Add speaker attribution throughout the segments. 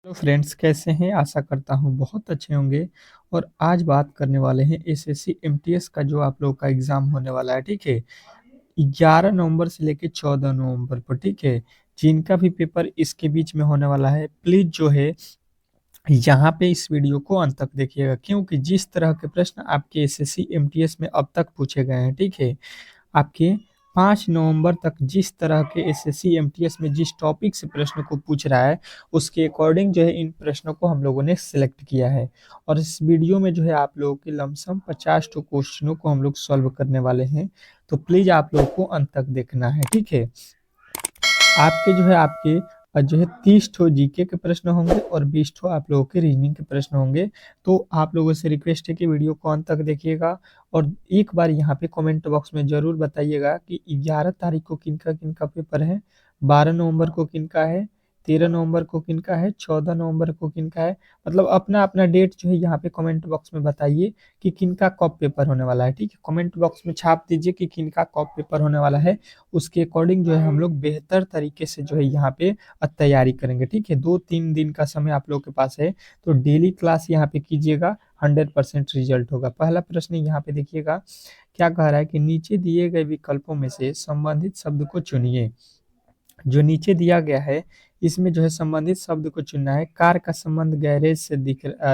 Speaker 1: Hello friends, कैसे हैं? आशा करता हूँ बहुत अच्छे होंगे। और आज बात करने वाले हैं एसएससी एमटीएस का जो आप लोगों का एग्ज़ाम होने वाला है, ठीक है? 11 नवंबर से लेके 14 नवंबर पर, ठीक है? जिनका भी पेपर इसके बीच में होने वाला है, प्लीज़ जो है यहाँ पे इस वीडियो को अंत तक देखिएगा, क्योंकि जिस तरह के प्रश्न आपके एसएससी एमटीएस में अब तक पूछे गए हैं, ठीक है? आपके 5 नवंबर तक जिस तरह के एसएससी एमटीएस में जिस टॉपिक से प्रश्न को पूछ रहा है, उसके अकॉर्डिंग जो है इन प्रश्नों को हम लोगों ने सिलेक्ट किया है। और इस वीडियो में जो है आप लोगों के लमसम 50 टू क्वेश्चनों को हम लोग सॉल्व करने वाले हैं। तो प्लीज़ आप लोग को अंत तक देखना है, ठीक है? आपके जो है आपके जो है 30 ठो जीके के प्रश्न होंगे और 20 ठो आप लोगों के रीजनिंग के प्रश्न होंगे। तो आप लोगों से रिक्वेस्ट है कि वीडियो को अंत तक देखिएगा और एक बार यहाँ पे कमेंट बॉक्स में ज़रूर बताइएगा कि 11 तारीख को किनका पेपर है, 12 नवंबर को किनका है, 13 नवंबर को किनका है, 14 नवंबर को किनका है। मतलब अपना-अपना डेट जो है यहाँ पे कमेंट बॉक्स में बताइए कि किनका कब पेपर होने वाला है, ठीक है? कमेंट बॉक्स में छाप दीजिए कि किनका कब पेपर होने वाला है। उसके अकॉर्डिंग जो है हम लोग बेहतर तरीके से जो है यहाँ पे तैयारी करेंगे, ठीक है? 2-3 दिन का समय आप लोगों के पास है, तो डेली क्लास यहाँ पे कीजिएगा, 100% रिजल्ट होगा। पहला प्रश्न यहाँ पे देखिएगा, क्या कह रहा है कि नीचे दिए गए विकल्पों में से संबंधित शब्द को चुनिए। जो नीचे दिया गया है, इसमें जो है संबंधित शब्द को चुनना है। कार का संबंध गैरेज से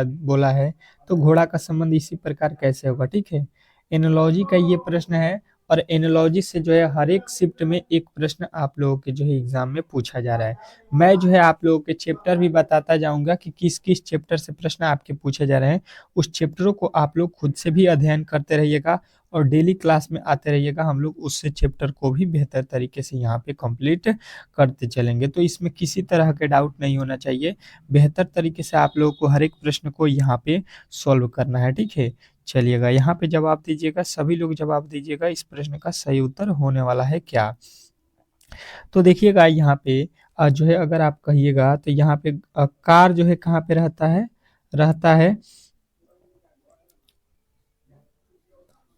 Speaker 1: बोला है, तो घोड़ा का संबंध इसी प्रकार कैसे होगा, ठीक है? एनोलॉजी का ये प्रश्न है और एनोलॉजी से जो है हर एक शिफ्ट में एक प्रश्न आप लोगों के जो है एग्जाम में पूछा जा रहा है। मैं जो है आप लोगों के चैप्टर भी बताता जाऊंगा कि किस किस चैप्टर से प्रश्न आपके पूछे जा रहे हैं। उस चैप्टरों को आप लोग खुद से भी अध्ययन करते रहिएगा और डेली क्लास में आते रहिएगा। हम लोग उससे चैप्टर को भी बेहतर तरीके से यहाँ पे कंप्लीट करते चलेंगे। तो इसमें किसी तरह के डाउट नहीं होना चाहिए। बेहतर तरीके से आप लोगों को हर एक प्रश्न को यहाँ पे सॉल्व करना है, ठीक है? चलिएगा, यहाँ पे जवाब दीजिएगा, सभी लोग जवाब दीजिएगा, इस प्रश्न का सही उत्तर होने वाला है क्या? तो देखिएगा यहाँ पे जो है अगर आप कहिएगा तो यहाँ पे कार जो है कहाँ पे रहता है? रहता है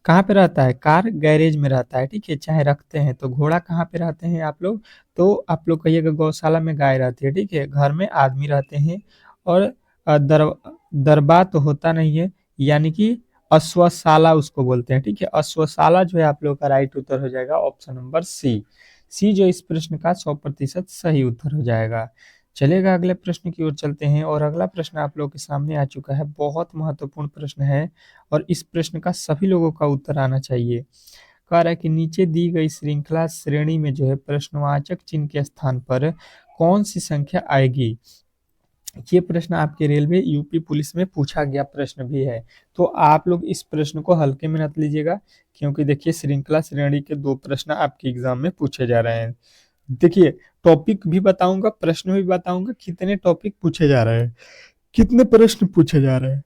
Speaker 1: कहाँ पे रहता है? कार गैरेज में रहता है, ठीक है? चाहे रखते हैं। तो घोड़ा कहाँ पे रहते हैं आप लोग? तो आप लोग कहिएगा गौशाला में गाय रहती है, ठीक है? घर में आदमी रहते हैं और दरबा तो होता नहीं है, यानी कि अश्वशाला उसको बोलते हैं, ठीक है? अश्वशाला जो है आप लोग का राइट उत्तर हो जाएगा ऑप्शन नंबर सी। सी जो इस प्रश्न का 100% सही उत्तर हो जाएगा। चलेगा, अगले प्रश्न की ओर चलते हैं और अगला प्रश्न आप लोगों के सामने आ चुका है। बहुत महत्वपूर्ण प्रश्न है और इस प्रश्न का सभी लोगों का उत्तर आना चाहिए। कह रहा है कि नीचे दी गई श्रृंखला श्रेणी में जो है प्रश्नवाचक चिन्ह के स्थान पर कौन सी संख्या आएगी? ये प्रश्न आपके रेलवे यूपी पुलिस में पूछा गया प्रश्न भी है। तो आप लोग इस प्रश्न को हल्के में मत लीजिएगा, क्योंकि देखिए श्रृंखला श्रेणी के 2 प्रश्न आपके एग्जाम में पूछे जा रहे हैं। देखिए, टॉपिक भी बताऊंगा, प्रश्न भी बताऊंगा, कितने टॉपिक पूछे जा रहे हैं, कितने प्रश्न पूछे जा रहे हैं।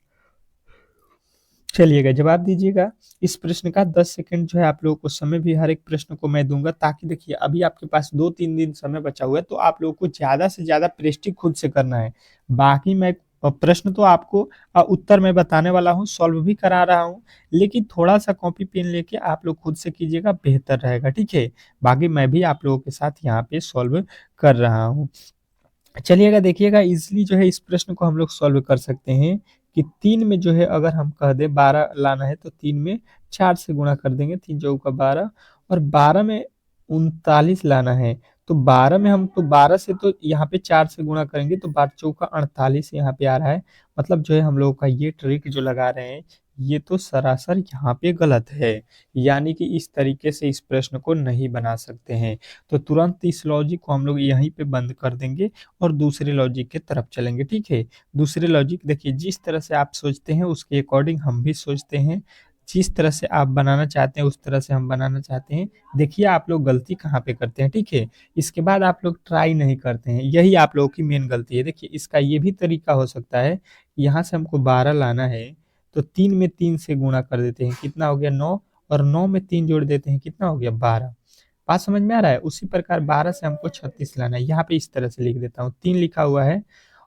Speaker 1: चलिएगा, जवाब दीजिएगा। इस प्रश्न का 10 सेकंड जो है आप लोगों को समय भी हर एक प्रश्न को मैं दूंगा, ताकि देखिए अभी आपके पास 2-3 दिन समय बचा हुआ है, तो आप लोगों को ज़्यादा से ज़्यादा प्रैक्टिस खुद से करना है। बाकी मैं प्रश्न तो आपको उत्तर मैं बताने वाला हूँ, सॉल्व भी करा रहा हूँ, लेकिन थोड़ा-सा कॉपी पेन लेके आप लोग खुद से कीजिएगा, बेहतर रहेगा, ठीक है? बाकी मैं भी आप लोगों के साथ यहाँ पे सॉल्व कर रहा हूँ। चलिएगा, देखिएगा ईज़िली जो है इस प्रश्न को हम लोग सॉल्व कर सकते हैं कि 3 में जो है अगर हम कह दें 12 लाना है, तो 3 में 4 से गुणा कर देंगे, 3 चौका 12, और 12 में 39 लाना है, तो 12 में हम तो 12 से तो यहाँ पे 4 से गुणा करेंगे, तो 12 चौका 48 यहाँ पे आ रहा है। मतलब जो है हम लोगों का ये ट्रिक जो लगा रहे हैं, ये तो सरासर यहाँ पे गलत है, यानी कि इस तरीके से इस प्रश्न को नहीं बना सकते हैं। तो तुरंत इस लॉजिक को हम लोग यहीं पे बंद कर देंगे और दूसरे लॉजिक की तरफ चलेंगे, ठीक है? दूसरे लॉजिक देखिए, जिस तरह से आप सोचते हैं उसके अकॉर्डिंग हम भी सोचते हैं, जिस तरह से आप बनाना चाहते हैं उस तरह से हम बनाना चाहते हैं। देखिए आप लोग गलती कहाँ पे करते हैं, ठीक है? इसके बाद आप लोग ट्राई नहीं करते हैं, यही आप लोगों की मेन गलती है। देखिए इसका ये भी तरीका हो सकता है, यहाँ से हमको 12 लाना है, तो 3 में 3 से गुणा कर देते हैं, कितना हो गया 9, और 9 में 3 जोड़ देते हैं, कितना हो गया 12। बात समझ में आ रहा है? उसी प्रकार 12 से हमको 36 लाना है। यहाँ पे इस तरह से लिख देता हूँ, 3 लिखा हुआ है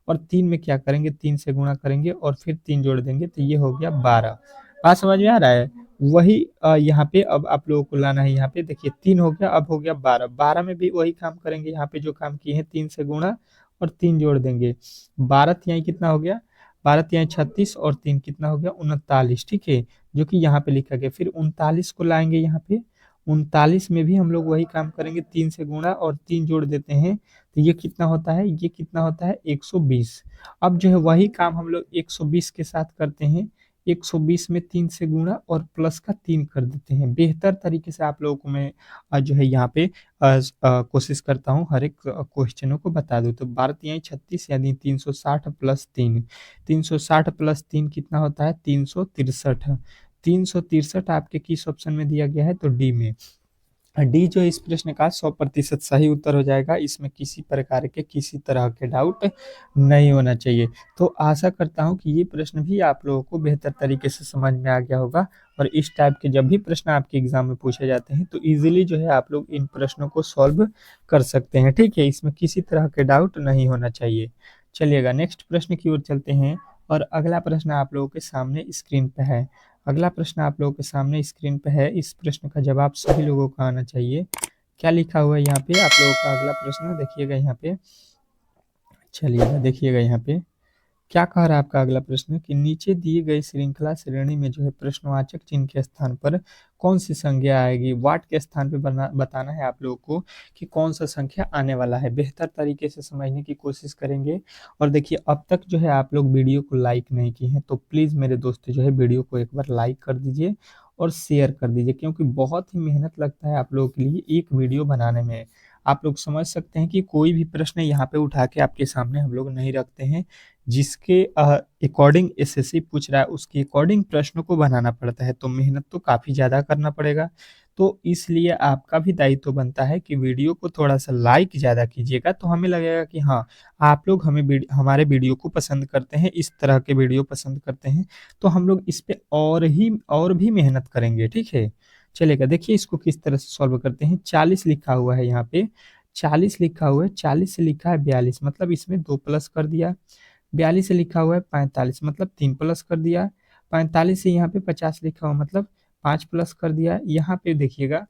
Speaker 1: और 3 में क्या करेंगे, 3 से गुणा करेंगे और फिर 3 जोड़ देंगे, तो ये हो गया 12। बात समझ में आ रहा है? वही यहाँ पे अब आप लोगों को लाना है। यहाँ पे देखिए 3 हो गया, अब हो गया 12। 12 में भी वही काम करेंगे, यहाँ पे जो काम किए हैं 3 से गुणा और 3 जोड़ देंगे। 12 तिहाई कितना हो गया? 12 तिहाई 36 और 3 कितना हो गया? 39, ठीक है, जो कि यहाँ पे लिखा गया। फिर 39 को लाएंगे यहाँ पे, 39 में भी हम लोग वही काम करेंगे, 3 से गुणा और 3 जोड़ देते हैं, तो ये कितना होता है? ये कितना होता है? 120। अब जो है वही काम हम लोग 120 के साथ करते हैं, 120 में 3 से गुणा और प्लस का 3 कर देते हैं। बेहतर तरीके से आप लोगों को मैं जो है यहाँ पे कोशिश करता हूँ हर एक क्वेश्चनों को बता दूँ। तो 12 तिहाई 36 यानी 360 प्लस 3, 360 प्लस 3 कितना होता है? 363। 363 आपके किस ऑप्शन में दिया गया है? तो डी में। डी जो इस प्रश्न का 100% सही उत्तर हो जाएगा। इसमें किसी प्रकार के किसी तरह के डाउट नहीं होना चाहिए। तो आशा करता हूँ कि ये प्रश्न भी आप लोगों को बेहतर तरीके से समझ में आ गया होगा, और इस टाइप के जब भी प्रश्न आपके एग्जाम में पूछे जाते हैं तो इजीली जो है आप लोग इन प्रश्नों को सॉल्व कर सकते हैं, ठीक है। इसमें किसी तरह के डाउट नहीं होना चाहिए। चलिएगा नेक्स्ट प्रश्न की ओर चलते हैं, और अगला प्रश्न आप लोगों के सामने स्क्रीन पे है। अगला प्रश्न आप लोगों के सामने स्क्रीन पे है। इस प्रश्न का जवाब सभी लोगों को आना चाहिए। क्या लिखा हुआ है यहाँ पे? आप लोगों का अगला प्रश्न देखिएगा यहाँ पे। चलिएगा देखिएगा यहाँ पे क्या कह रहा है आपका अगला प्रश्न कि नीचे दिए गए श्रृंखला श्रेणी में जो है प्रश्नवाचक चिन्ह के स्थान पर कौन सी संख्या आएगी? वाट के स्थान पे बताना है आप लोगों को कि कौन सा संख्या आने वाला है। बेहतर तरीके से समझने की कोशिश करेंगे। और देखिए अब तक जो है आप लोग वीडियो को लाइक नहीं किए हैं, तो प्लीज़ मेरे दोस्तों जो है वीडियो को एक बार लाइक कर दीजिए और शेयर कर दीजिए, क्योंकि बहुत ही मेहनत लगता है आप लोगों के लिए एक वीडियो बनाने में। आप लोग समझ सकते हैं कि कोई भी प्रश्न यहाँ पे उठा के आपके सामने हम लोग नहीं रखते हैं, जिसके अकॉर्डिंग एसएससी पूछ रहा है उसके अकॉर्डिंग प्रश्नों को बनाना पड़ता है, तो मेहनत तो काफ़ी ज़्यादा करना पड़ेगा। तो इसलिए आपका भी दायित्व बनता है कि वीडियो को थोड़ा सा लाइक ज़्यादा कीजिएगा, तो हमें लगेगा कि हाँ आप लोग हमारे वीडियो को पसंद करते हैं, इस तरह के वीडियो पसंद करते हैं, तो हम लोग इस पे और भी मेहनत करेंगे, ठीक है। चलेगा, देखिए इसको किस तरह से सॉल्व करते हैं। 40 लिखा हुआ है यहाँ पे, 40 लिखा हुआ है, 40 से लिखा है 42, मतलब इसमें 2 प्लस कर दिया। 42 से लिखा हुआ है 45, मतलब 3 प्लस कर दिया। 45 से यहाँ पे 50 लिखा हुआ, मतलब 5 प्लस कर दिया। यहाँ पे देखिएगा,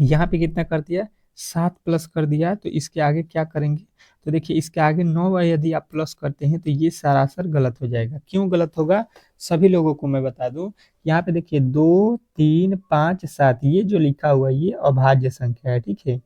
Speaker 1: यहाँ पे कितना कर दिया? 7 प्लस कर दिया। तो इसके आगे क्या करेंगे? तो देखिए इसके आगे 9 यदि आप प्लस करते हैं तो ये सरासर गलत हो जाएगा। क्यों गलत होगा? सभी लोगों को मैं बता दूं। यहाँ पे देखिए 2, 3, 5, 7, ये जो लिखा हुआ है ये अभाज्य संख्या है, ठीक है।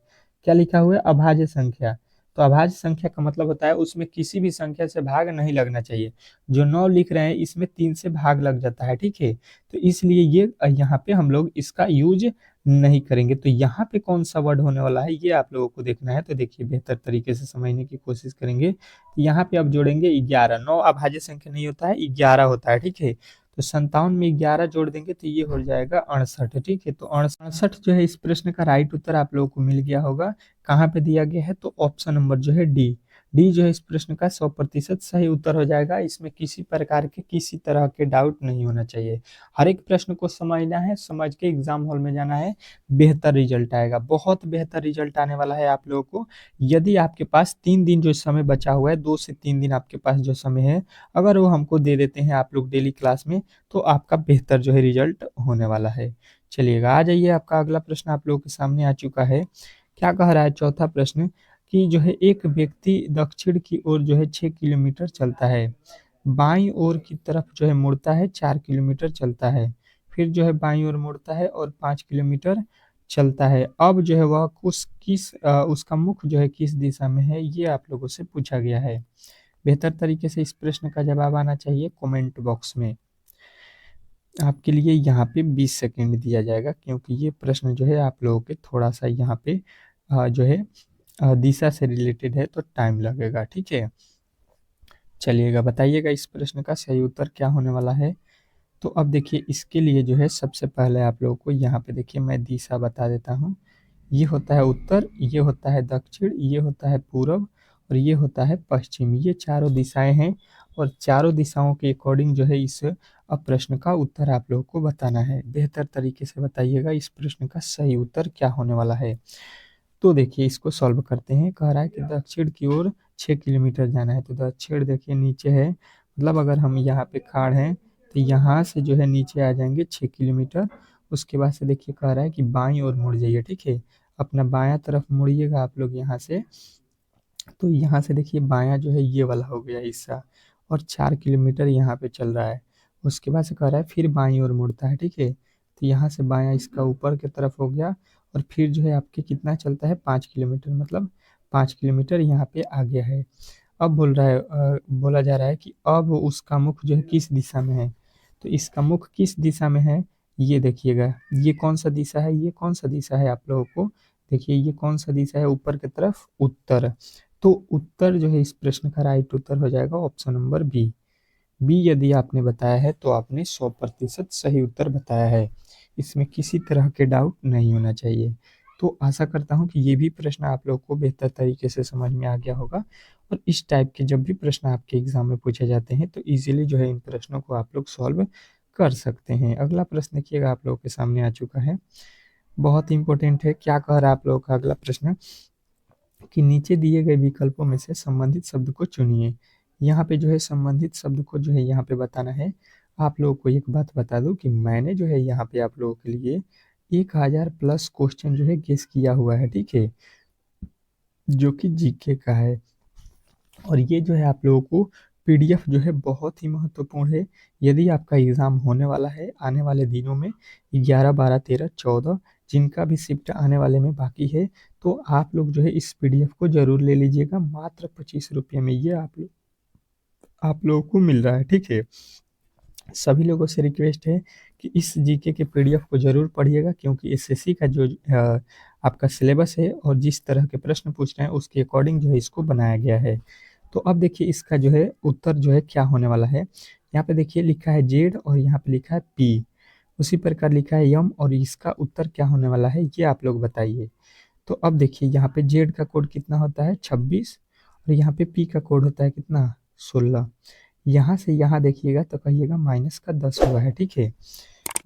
Speaker 1: क्या लिखा हुआ है? अभाज्य संख्या। तो अभाज्य संख्या का मतलब होता है उसमें किसी भी संख्या से भाग नहीं लगना चाहिए। जो 9 लिख रहे हैं इसमें 3 से भाग लग जाता है, ठीक है। तो इसलिए ये यहाँ पे हम लोग इसका यूज नहीं करेंगे। तो यहाँ पे कौन सा वर्ड होने वाला है ये आप लोगों को देखना है। तो देखिए बेहतर तरीके से समझने की कोशिश करेंगे। तो यहाँ पे अब जोड़ेंगे 11। 9 अभाज्य संख्या नहीं होता है, 11 होता है, ठीक है। तो 57 में 11 जोड़ देंगे तो ये हो जाएगा 68, ठीक है। तो 68 जो है इस प्रश्न का राइट उत्तर आप लोगों को मिल गया होगा। कहाँ पे दिया गया है? तो ऑप्शन नंबर जो है डी। डी जो है इस प्रश्न का 100% सही उत्तर हो जाएगा। इसमें किसी प्रकार के किसी तरह के डाउट नहीं होना चाहिए। हर एक प्रश्न को समझना है, समझ के एग्जाम हॉल में जाना है, बेहतर रिजल्ट आएगा। बहुत बेहतर रिजल्ट आने वाला है आप लोगों को। यदि आपके पास 3 दिन जो समय बचा हुआ है, 2 से 3 दिन आपके पास जो समय है, अगर वो हमको दे देते हैं आप लोग डेली क्लास में, तो आपका बेहतर जो है रिजल्ट होने वाला है। चलिएगा आ जाइए, आपका अगला प्रश्न आप लोगों के सामने आ चुका है। क्या कह रहा है चौथा प्रश्न कि जो है एक व्यक्ति दक्षिण की ओर जो है 6 किलोमीटर चलता है, बाईं ओर की तरफ जो है मुड़ता है 4 किलोमीटर चलता है, फिर जो है बाईं ओर मुड़ता है और 5 किलोमीटर चलता है। अब जो है वह उसका मुख जो है किस दिशा में है, ये आप लोगों से पूछा गया है। बेहतर तरीके से इस प्रश्न का जवाब आना चाहिए कमेंट बॉक्स में। आपके लिए यहाँ पे 20 सेकंड दिया जाएगा, क्योंकि ये प्रश्न जो है आप लोगों के थोड़ा सा यहाँ पे जो है दिशा से रिलेटेड है, तो टाइम लगेगा, ठीक है। चलिएगा बताइएगा इस प्रश्न का सही उत्तर क्या होने वाला है। तो अब देखिए इसके लिए जो है सबसे पहले आप लोगों को यहाँ पे देखिए मैं दिशा बता देता हूँ। ये होता है उत्तर, ये होता है दक्षिण, ये होता है पूरब और ये होता है पश्चिम। ये चारों दिशाएं हैं, और चारों दिशाओं के अकॉर्डिंग जो है इस प्रश्न का उत्तर आप लोगों को बताना है। बेहतर तरीके से बताइएगा इस प्रश्न का सही उत्तर क्या होने वाला है। तो देखिए इसको सॉल्व करते हैं। कह रहा है कि दक्षिण की ओर 6 किलोमीटर जाना है, तो दक्षिण देखिए नीचे है, मतलब अगर हम यहाँ पे खाड़ हैं तो यहाँ से जो है नीचे आ जाएंगे 6 किलोमीटर। उसके बाद से देखिए कह रहा है कि बाईं ओर मुड़ जाइए, ठीक है। अपना बायां तरफ मुड़िएगा आप लोग यहाँ से, तो यहाँ से देखिए बायां जो है ये वाला हो गया हिस्सा, और 4 किलोमीटर यहाँ पे चल रहा है। उसके बाद से कह रहा है फिर बाईं ओर मुड़ता है, ठीक है। तो यहाँ से बायां इसका ऊपर की तरफ हो गया, और फिर जो है आपके कितना चलता है 5 किलोमीटर, मतलब 5 किलोमीटर यहाँ पे आ गया है। अब बोला जा रहा है कि अब उसका मुख जो है किस दिशा में है। तो इसका मुख किस दिशा में है, ये देखिएगा। ये कौन सा दिशा है, ये कौन सा दिशा है आप लोगों को देखिए, ये कौन सा दिशा है ऊपर की तरफ, उत्तर। तो उत्तर जो है इस प्रश्न का राइट उत्तर हो जाएगा ऑप्शन नंबर बी। बी यदि आपने बताया है तो आपने 100% सही उत्तर बताया है, इसमें किसी तरह के डाउट नहीं होना चाहिए। तो आशा करता हूँ कि ये भी प्रश्न आप लोग को बेहतर तरीके से समझ में आ गया होगा, और इस टाइप के जब भी प्रश्न आपके एग्जाम में पूछे जाते हैं तो इजीली जो है इन प्रश्नों को आप लोग सॉल्व कर सकते हैं। अगला प्रश्न देखिएगा आप लोगों के सामने आ चुका है, बहुत इंपॉर्टेंट है। क्या कह रहा है आप लोगों का अगला प्रश्न, कि नीचे दिए गए विकल्पों में से संबंधित शब्द को चुनिए। यहाँ पे जो है संबंधित शब्द को जो है यहाँ पे बताना है। आप लोगों को एक बात बता दूं कि मैंने जो है यहाँ पे आप लोगों के लिए 1000+ क्वेश्चन जो है गेस किया हुआ है, ठीक है, जो कि जीके का है। और ये जो है आप लोगों को पीडीएफ जो है बहुत ही महत्वपूर्ण है। यदि आपका एग्ज़ाम होने वाला है आने वाले दिनों में 11, 12, 13, 14, जिनका भी शिफ्ट आने वाले में बाकी है, तो आप लोग जो है इस पीडीएफ को ज़रूर ले लीजिएगा। मात्र 25 रुपये में ये आप लोगों को मिल रहा है, ठीक है। सभी लोगों से रिक्वेस्ट है कि इस जीके के पीडीएफ को ज़रूर पढ़िएगा, क्योंकि एसएससी का जो आपका सिलेबस है और जिस तरह के प्रश्न पूछ रहे हैं उसके अकॉर्डिंग जो है इसको बनाया गया है। तो अब देखिए इसका जो है उत्तर जो है क्या होने वाला है। यहाँ पे देखिए लिखा है जेड और यहाँ पे लिखा है पी, उसी प्रकार लिखा है यम, और इसका उत्तर क्या होने वाला है ये आप लोग बताइए। तो अब देखिए यहाँ पे जेड का कोड कितना होता है 26, और यहाँ पे पी का कोड होता है कितना 16। यहाँ से यहाँ देखिएगा तो कहिएगा -10 हुआ है, ठीक है,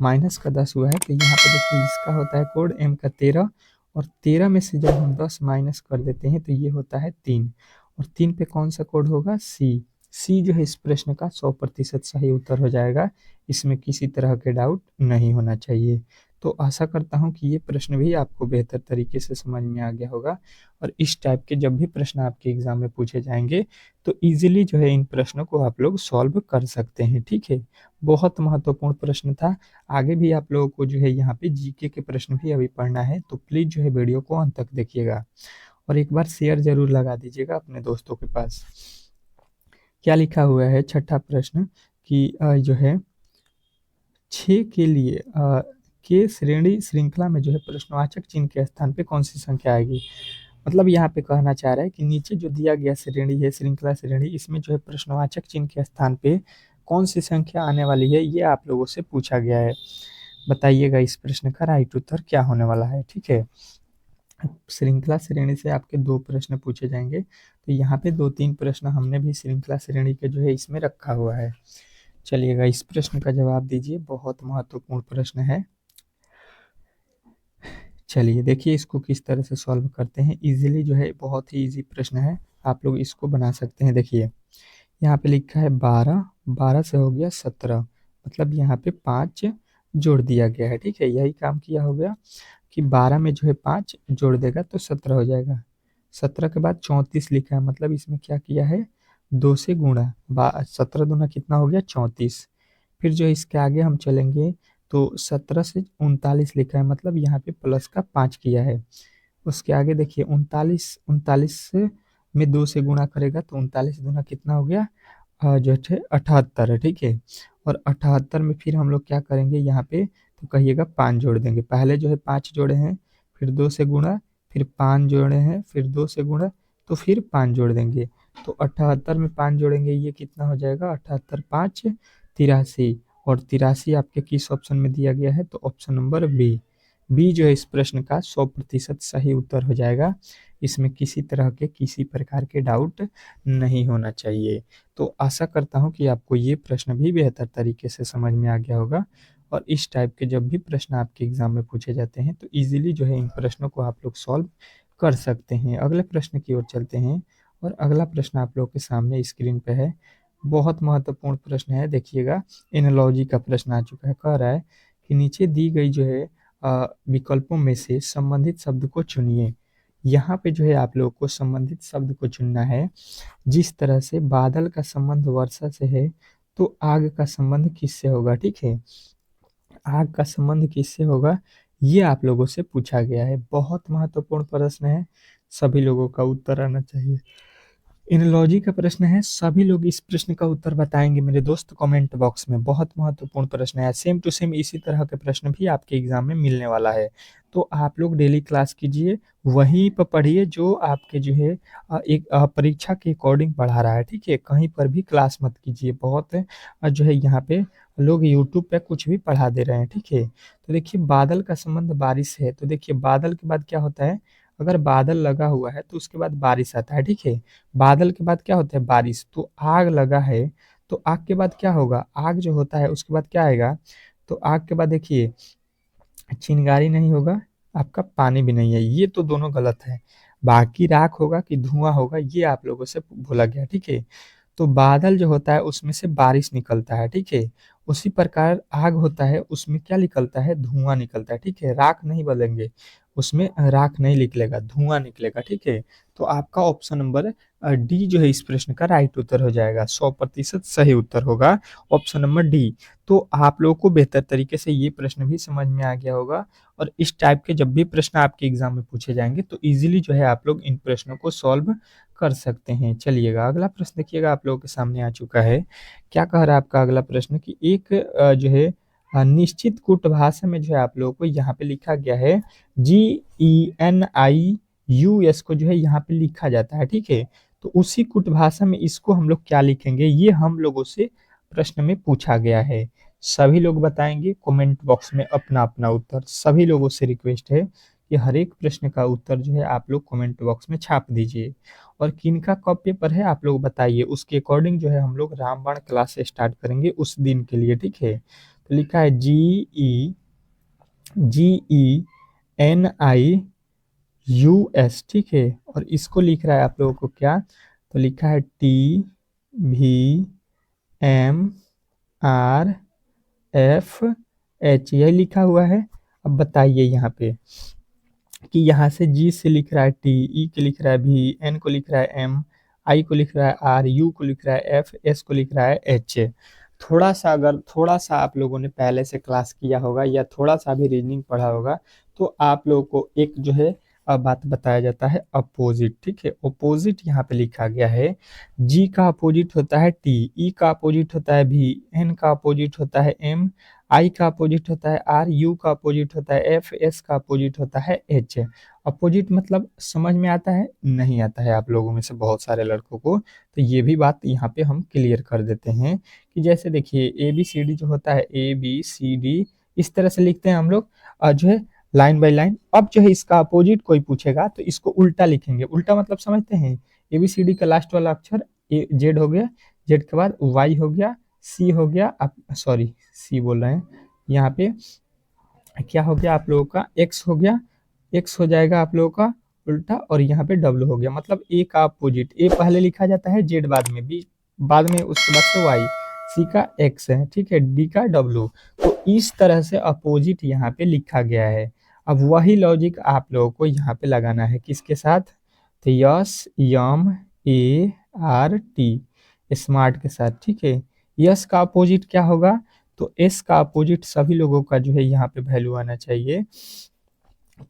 Speaker 1: -10 हुआ है। तो यहाँ पे देखिए इसका होता है कोड एम का 13, और 13 में से जब हम 10 माइनस कर देते हैं तो ये होता है 3, और 3 पे कौन सा कोड होगा सी। सी जो है इस प्रश्न का 100% सही उत्तर हो जाएगा, इसमें किसी तरह के डाउट नहीं होना चाहिए। तो आशा करता हूँ कि ये प्रश्न भी आपको बेहतर तरीके से समझ में आ गया होगा, और इस टाइप के जब भी प्रश्न आपके एग्जाम में पूछे जाएंगे तो इजीली जो है इन प्रश्नों को आप लोग सॉल्व कर सकते हैं, ठीक है। बहुत महत्वपूर्ण प्रश्न था। आगे भी आप लोगों को जो है यहाँ पे जीके के प्रश्न भी अभी पढ़ना है, तो प्लीज़ जो है वीडियो को अंत तक देखिएगा, और एक बार शेयर जरूर लगा दीजिएगा अपने दोस्तों के पास। क्या लिखा हुआ है छठा प्रश्न, कि जो है 6 के लिए के श्रेणी श्रृंखला में जो है प्रश्नवाचक चिन्ह के स्थान पे कौन सी संख्या आएगी। मतलब यहाँ पे कहना चाह रहा है कि नीचे जो दिया गया श्रेणी है, श्रृंखला श्रेणी, इसमें जो है प्रश्नवाचक चिन्ह के स्थान पे कौन सी संख्या आने वाली है, ये आप लोगों से पूछा गया है। बताइएगा इस प्रश्न का राइट उत्तर क्या होने वाला है, ठीक है। श्रृंखला श्रेणी से आपके 2 प्रश्न पूछे जाएंगे, तो यहाँ पे 2-3 प्रश्न हमने भी श्रृंखला श्रेणी के जो है इसमें रखा हुआ है। चलिएगा इस प्रश्न का जवाब दीजिए, बहुत महत्वपूर्ण प्रश्न है। चलिए देखिए इसको किस तरह से सॉल्व करते हैं। इजीली जो है बहुत ही इजी प्रश्न है, आप लोग इसको बना सकते हैं। देखिए यहाँ पे लिखा है 12, 12 से हो गया 17, मतलब यहाँ पे 5 जोड़ दिया गया है, ठीक है। यही काम किया हो गया कि 12 में जो है 5 जोड़ देगा तो 17 हो जाएगा। 17 के बाद 34 लिखा है, मतलब इसमें क्या किया है 2 से गुणा, 17 दूना कितना हो गया 34। फिर जो इसके आगे हम चलेंगे तो 17 से 39 लिखा है, मतलब यहाँ पे प्लस का 5 किया है। उसके आगे देखिए 39, 39 में 2 से गुणा करेगा तो 39 दूना कितना हो गया जो है 78 है, ठीक है। और 78 में फिर हम लोग क्या करेंगे यहाँ पे, तो कहिएगा 5 जोड़ देंगे। पहले जो है 5 जोड़े हैं, फिर 2 से गुणा, फिर 5 जोड़े हैं, फिर 2 से गुणा, तो फिर 5 जोड़ देंगे। तो 78 में 5 जोड़ेंगे, ये कितना हो जाएगा 78 5 83, और 83 आपके किस ऑप्शन में दिया गया है, तो ऑप्शन नंबर बी। बी जो है इस प्रश्न का 100% सही उत्तर हो जाएगा, इसमें किसी तरह के किसी प्रकार के डाउट नहीं होना चाहिए। तो आशा करता हूँ कि आपको ये प्रश्न भी बेहतर तरीके से समझ में आ गया होगा, और इस टाइप के जब भी प्रश्न आपके एग्जाम में पूछे जाते हैं तो इजीली जो है इन प्रश्नों को आप लोग सॉल्व कर सकते हैं। अगले प्रश्न की ओर चलते हैं, और अगला प्रश्न आप लोग के सामने स्क्रीन पे है। बहुत महत्वपूर्ण प्रश्न है, देखिएगा एनालॉजी का प्रश्न आ चुका है। कह रहा है कि नीचे दी गई जो है विकल्पों में से संबंधित शब्द को चुनिए। यहाँ पे जो है आप लोगों को संबंधित शब्द को चुनना है। जिस तरह से बादल का संबंध वर्षा से है, तो आग का संबंध किससे होगा, ठीक है। आग का संबंध किससे होगा, ये आप लोगों से पूछा गया है। बहुत महत्वपूर्ण प्रश्न है, सभी लोगों का उत्तर आना चाहिए। एनोलॉजी का प्रश्न है, सभी लोग इस प्रश्न का उत्तर बताएंगे मेरे दोस्त कमेंट बॉक्स में। बहुत महत्वपूर्ण प्रश्न है, सेम टू सेम इसी तरह के प्रश्न भी आपके एग्जाम में मिलने वाला है। तो आप लोग डेली क्लास कीजिए, वहीं पर पढ़िए जो आपके जो है एक परीक्षा के अकॉर्डिंग पढ़ा रहा है, ठीक है। कहीं पर भी क्लास मत कीजिए, बहुत जो है यहाँ पे लोग यूट्यूब पे कुछ भी पढ़ा दे रहे हैं, ठीक है। तो देखिए बादल का संबंध बारिश है, तो देखिए बादल के बाद क्या होता है, अगर बादल लगा हुआ है तो उसके बाद बारिश आता है, ठीक है। बादल के बाद क्या होता है, बारिश। तो आग लगा है, तो आग के बाद क्या होगा, आग जो होता है उसके बाद क्या आएगा, तो आग के बाद देखिए चिंगारी नहीं होगा, आपका पानी भी नहीं है, ये तो दोनों गलत है। बाकी राख होगा कि धुआं होगा, ये आप लोगों से बोला गया, ठीक है। तो बादल जो होता है उसमें से बारिश निकलता है, ठीक है। उसी प्रकार आग होता है, उसमें क्या निकलता है, धुआं निकलता है, ठीक है। राख नहीं बोलेंगे, उसमें राख नहीं निकलेगा, धुआं निकलेगा, ठीक है। तो आपका ऑप्शन नंबर डी जो है इस प्रश्न का राइट उत्तर हो जाएगा, 100% सही उत्तर होगा ऑप्शन नंबर डी। तो आप लोगों को बेहतर तरीके से ये प्रश्न भी समझ में आ गया होगा, और इस टाइप के जब भी प्रश्न आपके एग्जाम में पूछे जाएंगे तो इजीली जो है आप लोग इन प्रश्नों को सॉल्व कर सकते हैं। चलिएगा अगला प्रश्न देखिएगा, आप लोगों के सामने आ चुका है। क्या कह रहा है आपका अगला प्रश्न कि एक जो है निश्चित कूट भाषा में जो है आप लोगों को यहाँ पे लिखा गया है GENIUS को जो है यहाँ पे लिखा जाता है, ठीक है। तो उसी कूट भाषा में इसको हम लोग क्या लिखेंगे, ये हम लोगों से प्रश्न में पूछा गया है। सभी लोग बताएंगे कमेंट बॉक्स में अपना अपना उत्तर। सभी लोगों से रिक्वेस्ट है कि हर एक प्रश्न का उत्तर जो है आप लोग कमेंट बॉक्स में छाप दीजिए। और किनका कब पेपर है आप लोग बताइए, उसके अकॉर्डिंग जो है हम लोग रामबाण क्लास स्टार्ट करेंगे उस दिन के लिए, ठीक है। तो लिखा है GENIUS, ठीक है। और इसको लिख रहा है आप लोगों को क्या, तो लिखा है TVMRFH, यह लिखा हुआ है। अब बताइए यहाँ पे कि यहाँ से जी से लिख रहा है टी, ई को लिख रहा है भी, एन को लिख रहा है एम, आई को लिख रहा है आर, यू को लिख रहा है एफ, एस को लिख रहा है एच। थोड़ा सा अगर थोड़ा सा आप लोगों ने पहले से क्लास किया होगा या थोड़ा सा भी रीजनिंग पढ़ा होगा तो आप लोगों को एक जो है बात बताया जाता है अपोजिट, ठीक है। अपोजिट यहाँ पे लिखा गया है, जी का अपोजिट होता है टी, ई का अपोजिट होता है भी, एन का अपोजिट होता है एम, आई का अपोजिट होता है आर, यू का अपोजिट होता है एफ, एस का अपोजिट होता है एच। अपोजिट मतलब समझ में आता है, नहीं आता है आप लोगों में से बहुत सारे लड़कों को, तो ये भी बात यहाँ पे हम क्लियर कर देते हैं कि जैसे देखिए ए बी सी डी जो होता है, ए बी सी डी इस तरह से लिखते हैं हम लोग जो है लाइन बाय लाइन। अब जो है इसका अपोजिट कोई पूछेगा तो इसको उल्टा लिखेंगे। उल्टा मतलब समझते हैं, ए बी सी डी का लास्ट वाला अक्षर ए जेड हो गया, जेड के बाद वाई हो गया, सी हो गया, आप सॉरी सी बोल रहे हैं, यहाँ पे क्या हो गया आप लोगों का, एक्स हो गया, एक्स हो जाएगा आप लोगों का उल्टा, और यहाँ पे डब्ल्यू हो गया, मतलब ए का अपोजिट। ए पहले लिखा जाता है, जेड बाद में, बी बाद में, उसके बाद से वाई, सी का एक्स है, ठीक है, डी का डब्ल्यू। तो इस तरह से अपोजिट यहाँ पे लिखा गया है। अब वही लॉजिक आप लोगों को यहाँ पे लगाना है किसके साथ, तो yes Yama A R T, smart के साथ, ठीक है। यस का अपोजिट क्या होगा, तो एस का अपोजिट सभी लोगों का जो है यहाँ पे वैल्यू आना चाहिए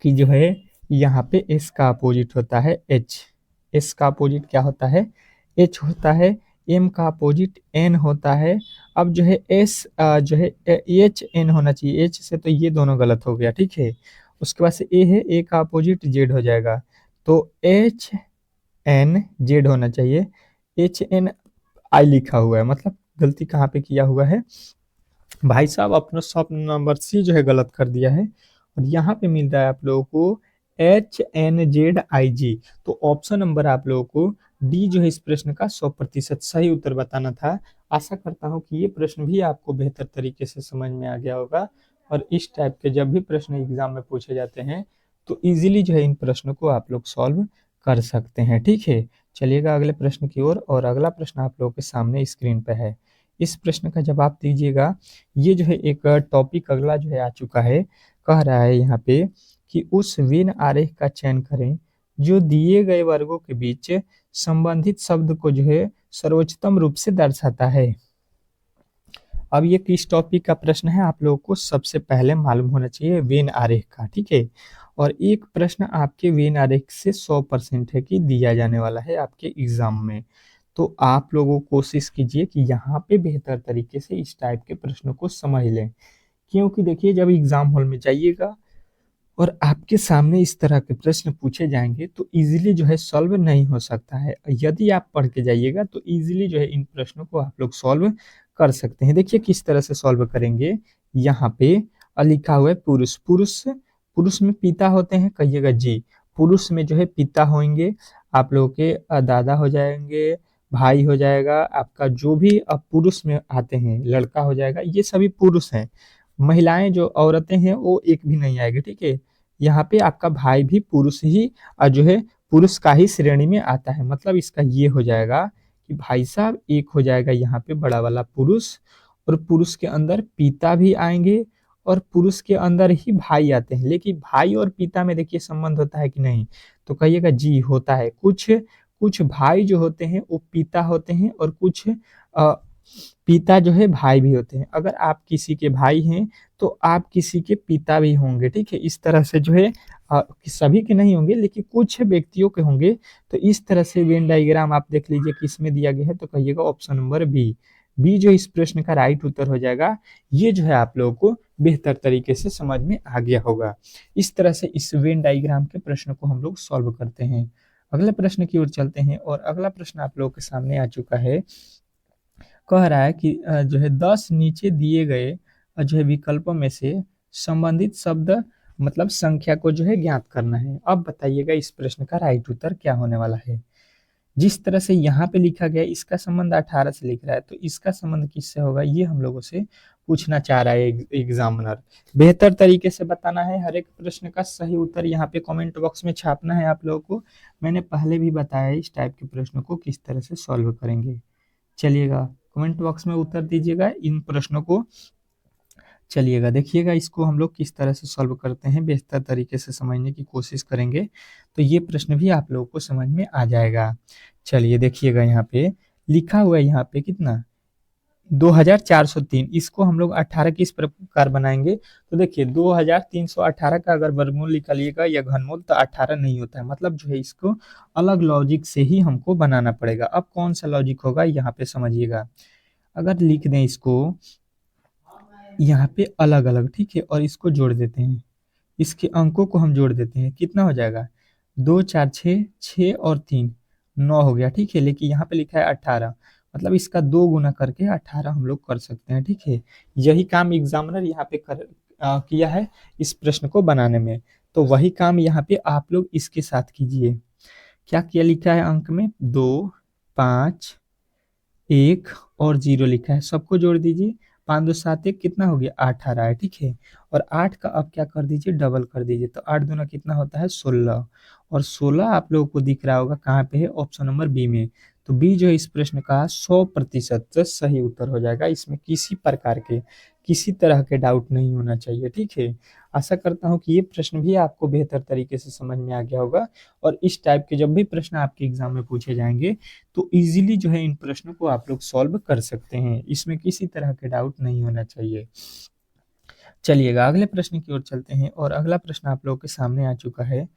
Speaker 1: कि जो है यहाँ पे एस का अपोजिट होता है एच। एस का अपोजिट क्या होता है, एच होता है। एम का अपोजिट एन होता है। अब जो है एस जो है एच एन होना चाहिए, एच से तो ये दोनों गलत हो गया, ठीक है। उसके बाद से ए है, ए का अपोजिट जेड हो जाएगा, तो एच एन जेड होना चाहिए। एच एन आई लिखा हुआ है, मतलब गलती कहाँ पे किया हुआ है भाई साहब, अपना सब नंबर सी जो है गलत कर दिया है, और यहाँ पे मिल रहा है आप लोगों को HNZIG। तो ऑप्शन नंबर आप लोगों को डी जो है इस प्रश्न का 100% सही उत्तर बताना था। आशा करता हूँ कि ये प्रश्न भी आपको बेहतर तरीके से समझ में आ गया होगा, और इस टाइप के जब भी प्रश्न एग्जाम में पूछे जाते हैं तो इजीली जो है इन प्रश्नों को आप लोग सॉल्व कर सकते हैं, ठीक है। चलिएगा अगले प्रश्न की ओर, और अगला प्रश्न आप लोगों के सामने स्क्रीन पे है। इस प्रश्न का जवाब दीजिएगा। ये जो है एक टॉपिक अगला जो है आ चुका है, कह रहा है यहाँ पे कि उस वेन आरेख का चयन करें जो दिए गए वर्गों के बीच संबंधित शब्द को जो है सर्वोच्चतम रूप से दर्शाता है। अब ये किस टॉपिक का प्रश्न है आप लोगों को सबसे पहले मालूम होना चाहिए, वेन आरेख का, ठीक है। और एक प्रश्न आपके वेन आरेख से 100% है कि दिया जाने वाला है आपके एग्जाम में। तो आप लोगों कोशिश कीजिए कि यहाँ पे बेहतर तरीके से इस टाइप के प्रश्नों को समझ लें, क्योंकि देखिए जब एग्जाम हॉल में जाइएगा और आपके सामने इस तरह के प्रश्न पूछे जाएंगे तो इजीली जो है सॉल्व नहीं हो सकता है। यदि आप पढ़ के जाइएगा तो इजीली जो है इन प्रश्नों को आप लोग सॉल्व कर सकते हैं। देखिए किस तरह से सॉल्व करेंगे। यहाँ पे लिखा हुआ है पुरुष। पुरुष पुरुष में पिता होते हैं, कहिएगा जी। पुरुष में जो है पिता होंगे, आप लोगों के दादा हो जाएंगे, भाई हो जाएगा, आपका जो भी पुरुष में आते हैं, लड़का हो जाएगा, ये सभी पुरुष हैं। महिलाएं जो औरतें हैं वो एक भी नहीं आएगी, ठीक है। यहाँ पे आपका भाई भी पुरुष ही जो है पुरुष का ही श्रेणी में आता है। मतलब इसका ये हो जाएगा कि भाई साहब एक हो जाएगा यहाँ पे बड़ा वाला पुरुष, और पुरुष के अंदर पिता भी आएंगे, और पुरुष के अंदर ही भाई आते हैं। लेकिन भाई और पिता में देखिए संबंध होता है कि नहीं, तो कहिएगा जी होता है। कुछ कुछ भाई जो होते हैं वो पिता होते हैं, और कुछ पिता जो है भाई भी होते हैं। अगर आप किसी के भाई हैं तो आप किसी के पिता भी होंगे, ठीक है। इस तरह से जो है सभी के नहीं होंगे लेकिन कुछ व्यक्तियों के होंगे। तो इस तरह से वेन डायग्राम आप देख लीजिए किसमें दिया गया है, तो कहिएगा ऑप्शन नंबर बी। बी जो इस प्रश्न का राइट उत्तर हो जाएगा। ये जो है आप लोगों को बेहतर तरीके से समझ में आ गया होगा। इस तरह से इस वेन डायग्राम के प्रश्न को हम लोग सॉल्व करते हैं। अगले प्रश्न की ओर चलते हैं, और अगला प्रश्न आप लोगों के सामने आ चुका है। कह रहा है कि जो है 10 नीचे दिए गए जो है विकल्पों में से संबंधित शब्द मतलब संख्या को जो है ज्ञात करना है। अब बताइएगा इस प्रश्न का राइट उत्तर क्या होने वाला है। जिस तरह से यहाँ पे लिखा गया इसका संबंध 18 से लिख रहा है, तो इसका संबंध किससे होगा ये हम लोगों से पूछना चाह रहा है एग्जामिनर। बेहतर तरीके से बताना है, हर एक प्रश्न का सही उत्तर यहाँ पे कमेंट बॉक्स में छापना है आप लोगों को। मैंने पहले भी बताया इस टाइप के प्रश्नों को किस तरह से सॉल्व करेंगे। चलिएगा कमेंट बॉक्स में उत्तर दीजिएगा इन प्रश्नों को। चलिएगा देखिएगा इसको हम लोग किस तरह से सॉल्व करते हैं, बेहतर तरीके से समझने की कोशिश करेंगे तो ये प्रश्न भी आप लोगों को समझ में आ जाएगा। चलिए देखिएगा यहाँ पे लिखा हुआ है, यहाँ पे कितना 2403। इसको हम लोग 18 किस प्रकार बनाएंगे, तो देखिए 2318 का अगर वर्गमूल निकालिएगा या घनमूल तो 18 नहीं होता है। मतलब जो है इसको अलग लॉजिक से ही हमको बनाना पड़ेगा। अब कौन सा लॉजिक होगा यहाँ पे समझिएगा। अगर लिख दें इसको यहाँ पे अलग अलग, ठीक है, और इसको जोड़ देते हैं, इसके अंकों को हम जोड़ देते हैं, कितना हो जाएगा 2 4 6, 6 और 3 9 हो गया, ठीक है। लेकिन यहाँ पे लिखा है 18, मतलब इसका 2 गुना करके 18 हम लोग कर सकते हैं, ठीक है। यही काम एग्जामिनर यहाँ पे किया है इस प्रश्न को बनाने में। तो वही काम यहाँ पे आप लोग इसके साथ कीजिए। क्या क्या लिखा है अंक में 2 5 1 और 0 लिखा है, सबको जोड़ दीजिए। 5 2 7 1 कितना हो गया 18 है, ठीक है। और 8 का अब क्या कर दीजिए डबल कर दीजिए, तो 8 दूना कितना होता है 16। और 16 आप लोगों को दिख रहा होगा कहाँ पे है, ऑप्शन नंबर बी में। तो बी जो है इस प्रश्न का 100% सही उत्तर हो जाएगा। इसमें किसी प्रकार के किसी तरह के डाउट नहीं होना चाहिए, ठीक है। आशा करता हूँ कि ये प्रश्न भी आपको बेहतर तरीके से समझ में आ गया होगा। और इस टाइप के जब भी प्रश्न आपके एग्जाम में पूछे जाएंगे तो इजीली जो है इन प्रश्नों को आप लोग सॉल्व कर सकते हैं। इसमें किसी तरह के डाउट नहीं होना चाहिए। चलिएगा अगले प्रश्न की ओर चलते हैं, और अगला प्रश्न आप लोगों के सामने आ चुका है।